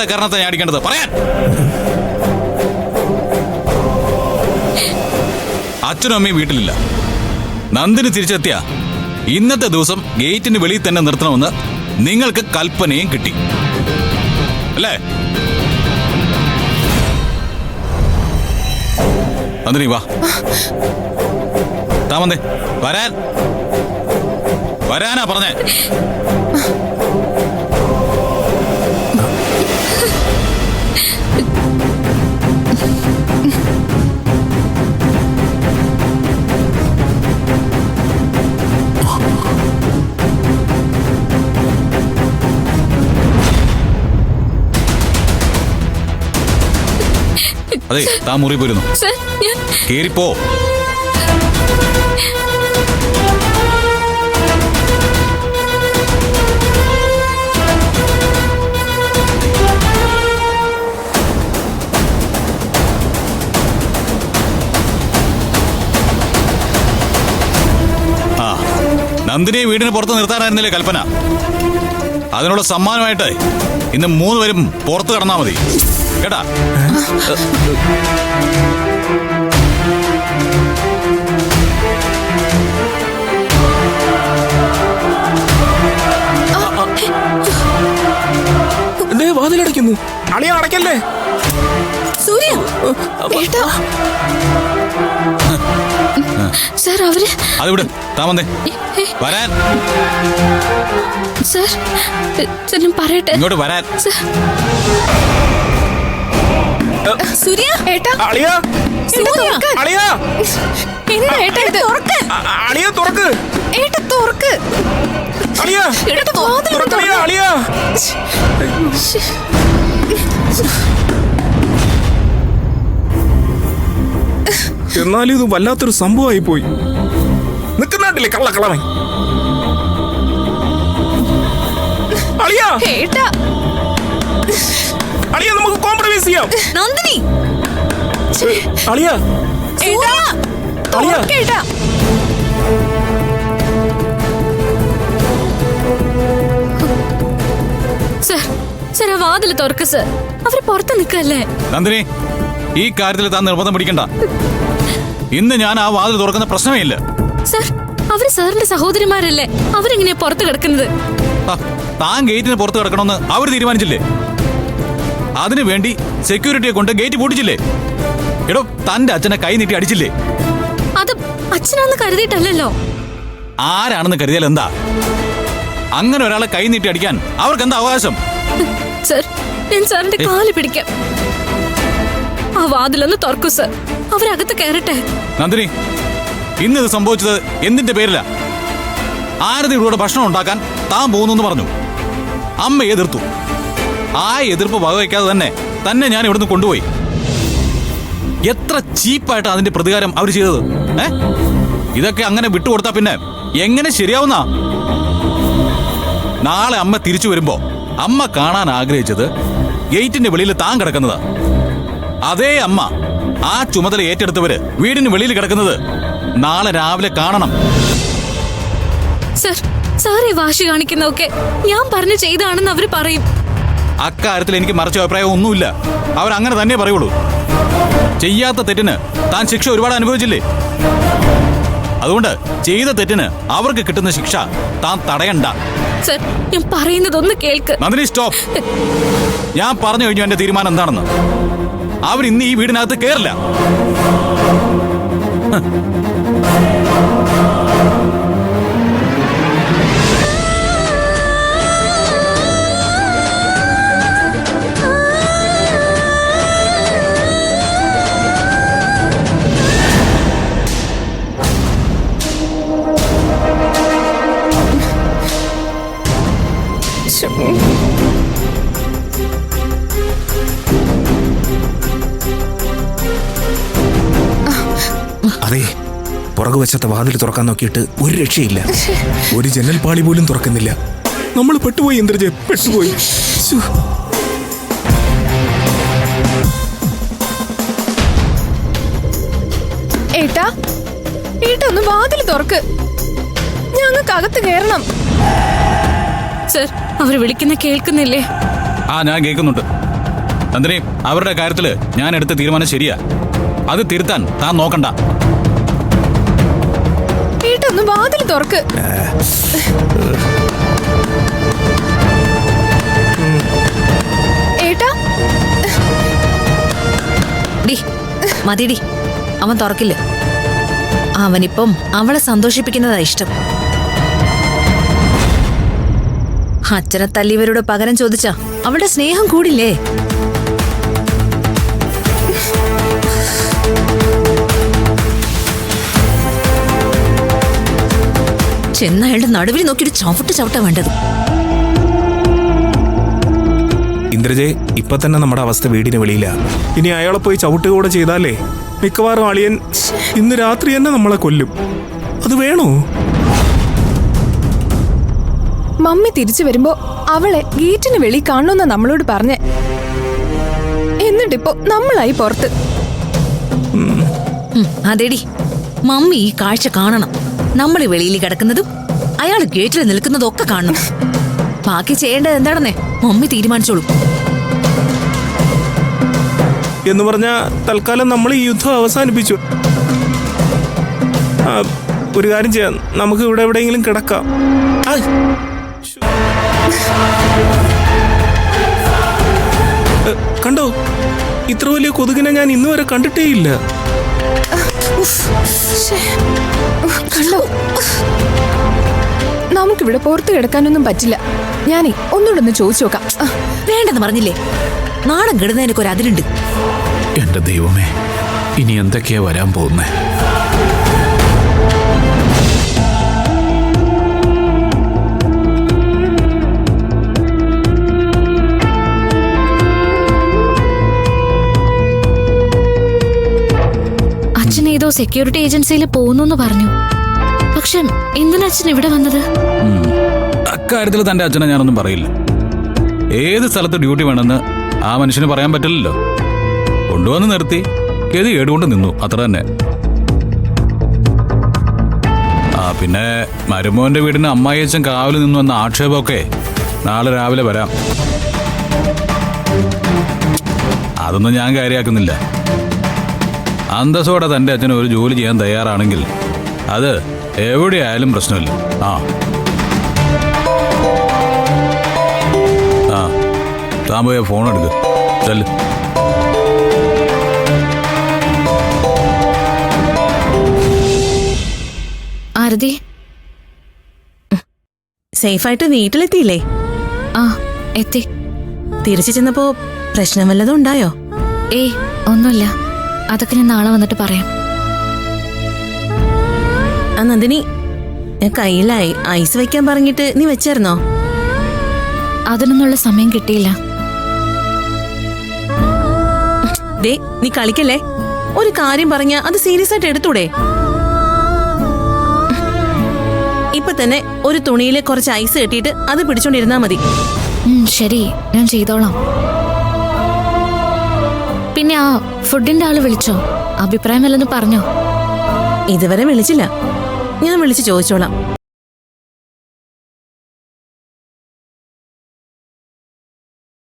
ആരുടെ കാരണത്തെ ഞാൻ അടിക്കേണ്ടത്? പറയാൻ. അച്ഛനും അമ്മയും വീട്ടിലില്ല. നന്ദിനി തിരിച്ചെത്തിയ ഇന്നത്തെ ദിവസം ഗേറ്റിന് വെളിയിൽ തന്നെ നിർത്തണമെന്ന് നിങ്ങൾക്ക് കൽപ്പനയും കിട്ടി അല്ലേ? നന്ദിനി വാ. താമന്തേ വരാൻ. വരാനാ പറഞ്ഞേ. അതെ, താൻ മുറി പോയിരുന്നു. കേറിപ്പോ. നന്ദിനിയെ വീടിന് പുറത്ത് നിർത്താനായിരുന്നില്ലേ കൽപ്പന? അതിനുള്ള സമ്മാനമായിട്ട് ഇന്ന് 3 പേരും പുറത്ത് കടന്നാ മതി കേട്ടാ. വാതിലടയ്ക്കുന്നു. അളിയ അടയ്ക്കല്ലേ സൂര്യ. സാർ അവര് അത് വിട്. താമന്തേ വരാൻ. സാർ പറയട്ടെ. ഇങ്ങോട്ട് വരാൻ. സൂര്യ ഏട്ടാ. അളിയ അളിയ എന്താ ഏട്ടാ ഇത്? അളിയ തുറക്ക്. ഏട്ടാ തുറക്ക്. അളിയ അളിയ. എന്നാലും ഇത് വല്ലാത്തൊരു സംഭവമായി പോയി. നിൽക്കുന്നാട്ടില്ലേ കള്ളക്കളവൻ. അളിയ അളിയ നമുക്ക് കോംപ്രമൈസ് ചെയ്യാം. നന്ദിനി അളിയ അളിയ സർ ആ വാതില് തുറക്ക് സർ. അവര് പുറത്ത് നിൽക്കല്ലേ. നന്ദിനി, ഈ കാര്യത്തിൽ താൻ നിർബന്ധം പിടിക്കണ്ട. ഇന്ന് ഞാൻ ആ വാതിൽ തുറക്കുന്ന പ്രശ്നമേ ഇല്ല. സർ അവര് സാറിന്റെ സഹോദരിമാരല്ലേ, അവരെങ്ങനെയാ പുറത്ത് കിടക്കുന്നത്? താൻ ഗേറ്റിന് പുറത്ത് കിടക്കണമെന്ന് അവർ തീരുമാനിച്ചില്ലേ? അതിനു വേണ്ടി സെക്യൂരിറ്റിയെ കൊണ്ട് ഗേറ്റ് പൂട്ടിച്ചില്ലേ? എടോ, തന്റെ അച്ഛനെ കൈ നീട്ടി അടിച്ചില്ലേ? അത് അച്ഛനാന്ന് കരുതിയിട്ടല്ലോ. ആരാണെന്ന് കരുതിയാൽ എന്താ? അങ്ങനെ ഒരാളെ കൈ നീട്ടി അടിക്കാൻ അവർക്ക് എന്താ അവകാശം? സർ ഞാൻ സാറിന്റെ കാല് പിടിക്കാം. ആ വാതിലൊന്ന് തുറക്കൂ സർ. അവരകത്ത് കയറട്ടെ. നന്ദിനി, ഇന്നിത് സംഭവിച്ചത് എന്തിന്റെ പേരില? ആരതിയുടെ ഭക്ഷണം ഉണ്ടാക്കാൻ താൻ പോകുന്നു പറഞ്ഞു. അമ്മ എതിർത്തു. ആ എതിർപ്പ് വകവയ്ക്കാതെ തന്നെ ഞാൻ ഇവിടുന്ന് കൊണ്ടുപോയി. എത്ര ചീപ്പായിട്ട് അതിന്റെ പ്രതികാരം അവർ ചെയ്തത്. ഇതൊക്കെ അങ്ങനെ വിട്ടുകൊടുത്താ പിന്നെ എങ്ങനെ ശരിയാവുന്ന? നാളെ അമ്മ തിരിച്ചു വരുമ്പോ അമ്മ കാണാൻ ആഗ്രഹിച്ചത് ഗേറ്റിന്റെ വെളിയിൽ താൻ കിടക്കുന്നതാ. അതേ അമ്മ ആ ചുമതല ഏറ്റെടുത്തവര് വീടിന് വെളിയിൽ കിടക്കുന്നത് നാളെ രാവിലെ കാണണം. സാറേ വാശി കാണിക്കുന്നതൊക്കെ ഞാൻ പറഞ്ഞു ചെയ്താണെന്ന് അവര് പറയും. അക്കാര്യത്തിൽ എനിക്ക് മറിച്ച അഭിപ്രായം ഒന്നുമില്ല. അവരങ്ങനെ തന്നെ പറയുള്ളൂ. ചെയ്യാത്ത തെറ്റിന് താൻ ശിക്ഷ ഒരുപാട് അനുഭവിച്ചില്ലേ? അതുകൊണ്ട് ചെയ്ത തെറ്റിന് അവർക്ക് കിട്ടുന്ന ശിക്ഷ താൻ തടയണ്ട. സർ ഞാൻ പറയുന്നതൊന്ന് കേൾക്ക്. നന്ദിനി സ്റ്റോപ്പ്. ഞാൻ പറഞ്ഞു കഴിഞ്ഞു എന്റെ തീരുമാനം എന്താണെന്ന്. അവരിന്ന് ഈ വീടിനകത്ത് കേറില്ല. അതെ, പുറകുവശത്തെ വാതിൽ തുറക്കാൻ നോക്കിയിട്ട് ഒരു രക്ഷയില്ല. ഒരു ജനൽ പാളി പോലും തുറക്കുന്നില്ല. നമ്മൾ പെട്ടുപോയി ഇന്ദ്രജ, പെട്ടുപോയി. ഏട്ടാ ഏട്ടാ ഒന്ന് വാതിൽ തുറക്ക്. ഞങ്ങൾക്ക് അകത്ത് കയറണം. സർ അവര് വിളിക്കുന്ന കേൾക്കുന്നില്ലേ? ഞാൻ കേൾക്കുന്നുണ്ട്. നന്ദിനി, അവരുടെ കാര്യത്തില് ഞാൻ എടുത്ത തീരുമാനം ശരിയാ. അത് തിരുത്താൻ താൻ നോക്കണ്ട. ഏട്ടാ ഒന്ന് വാതിൽ തുറക്ക്. ഏട്ടാ ഡി മതിടി, അവൻ തുറക്കില്ല. അവനിപ്പം അവളെ സന്തോഷിപ്പിക്കുന്നതാ ഇഷ്ടം. അച്ഛനെ തല്ലിയവരോട് പകരം ചോദിച്ചാ അവളുടെ സ്നേഹം കൂടില്ലേ? ചെന്ന അയാളുടെ നടുവിൽ നോക്കിയിട്ട് ചവിട്ട വേണ്ടത്. ഇന്ദ്രജെ, ഇപ്പൊ തന്നെ നമ്മുടെ അവസ്ഥ വീടിന് വെളിയില്ല. ഇനി അയാളെ പോയി ചവിട്ടുകൂടെ ചെയ്താലേ മിക്കവാറും അളിയൻ ഇന്ന് രാത്രി തന്നെ നമ്മളെ കൊല്ലും. അത് വേണോ? മമ്മി തിരിച്ചു വരുമ്പോ അവളെ ഗേറ്റിന് വെളി കാണണമെന്നാ നമ്മളോട് പറഞ്ഞേ. എന്നിട്ടിപ്പോ നമ്മളായി പുറത്ത്. അതെടി, മമ്മി ഈ കാഴ്ച കാണണം. നമ്മൾ വെളിയിൽ കിടക്കുന്നതും അയാൾ ഗേറ്റിൽ നിൽക്കുന്നതും ഒക്കെ കാണണം. ബാക്കി ചെയ്യേണ്ടത് എന്താണെന്നേ മമ്മി തീരുമാനിച്ചോളൂ. എന്ന് പറഞ്ഞ തൽക്കാലം നമ്മൾ ഈ യുദ്ധം അവസാനിപ്പിച്ചു. ഒരു കാര്യം ചെയ്യാം, നമുക്ക് ഇവിടെ എവിടെയെങ്കിലും കിടക്കാം. കണ്ടോ, ഇത്ര വലിയ കൊതുകിനെ ഞാൻ ഇന്നുവരെ കണ്ടിട്ടേയില്ല. കണ്ടോ, നമുക്കിവിടെ പുറത്ത് കിടക്കാനൊന്നും പറ്റില്ല. ഞാനേ ഒന്നുകൂടെ ഒന്ന് ചോദിച്ചു നോക്കാം. വേണ്ടെന്ന് പറഞ്ഞില്ലേ? നാടൻ കെടുന്നതിനൊക്കെ ഒരു അതിരുണ്ട്. എന്റെ ദൈവമേ, ഇനി എന്തൊക്കെയാ വരാൻ പോകുന്നേ? അച്ഛൻ ഏതോ സെക്യൂരിറ്റി ഏജൻസിയിൽ പോകുന്നു പറഞ്ഞു. പക്ഷെ എന്തിനാ അച്ഛൻ ഇവിടെ വന്നത്? അക്കാര്യത്തിൽ തന്റെ അച്ഛനെ ഞാനൊന്നും പറയില്ല. ഏത് സ്ഥലത്ത് ഡ്യൂട്ടി വേണമെന്ന് ആ മനുഷ്യന് പറയാൻ പറ്റില്ലല്ലോ. കൊണ്ടുവന്ന് നിർത്തി ഗതി ഏടുകൊണ്ട് നിന്നു, അത്ര തന്നെ. പിന്നെ മരുമോന്റെ വീടിന് അമ്മായിയച്ഛൻ കാവല് നിന്നു എന്ന ആക്ഷേപമൊക്കെ നാളെ രാവിലെ വരാം. അതൊന്നും ഞാൻ കാര്യമാക്കുന്നില്ല. അന്തസ്സോടെ തന്റെ അച്ഛന് ഒരു ജോലി ചെയ്യാൻ തയ്യാറാണെങ്കിൽ അത് എവിടെയായാലും പ്രശ്നമില്ല. താൻ പോയ ഫോൺ എടുക്ക്. ചെല്ല്. ആരതി, സേഫായിട്ട് വീട്ടിലെത്തിയില്ലേ? ആ എത്തി. തിരിച്ചു ചെന്നപ്പോ പ്രശ്നം വല്ലതും ഉണ്ടായോ? ഏയ് ഒന്നുമില്ല. അതൊക്കെ ഞാൻ നാളെ വന്നിട്ട് പറയാം. ആ നന്ദിനി, ഞാൻ കയ്യിലായി ഐസ് വെക്കാൻ പറഞ്ഞിട്ട് നീ വെച്ചായിരുന്നോ? അതിനൊന്നുള്ള സമയം കിട്ടിയില്ല. ദേ, നീ കളിക്കല്ലേ. ഒരു കാര്യം പറഞ്ഞ അത് സീരിയസ് ആയിട്ട് എടുത്തൂടെ? ഇപ്പൊ തന്നെ ഒരു തുണിയിൽ കുറച്ച് ഐസ് കെട്ടിയിട്ട് അത് പിടിച്ചോണ്ടിരുന്നാ മതി. ശരി, ഞാൻ ചെയ്തോളാം. പിന്നെ ആ ഫുഡിന്റെ ആള് വിളിച്ചോ? അഭിപ്രായം വല്ലതും പറഞ്ഞോ? ഇതുവരെ വിളിച്ചില്ല. ഞാൻ വിളിച്ച് ചോദിച്ചോളാം.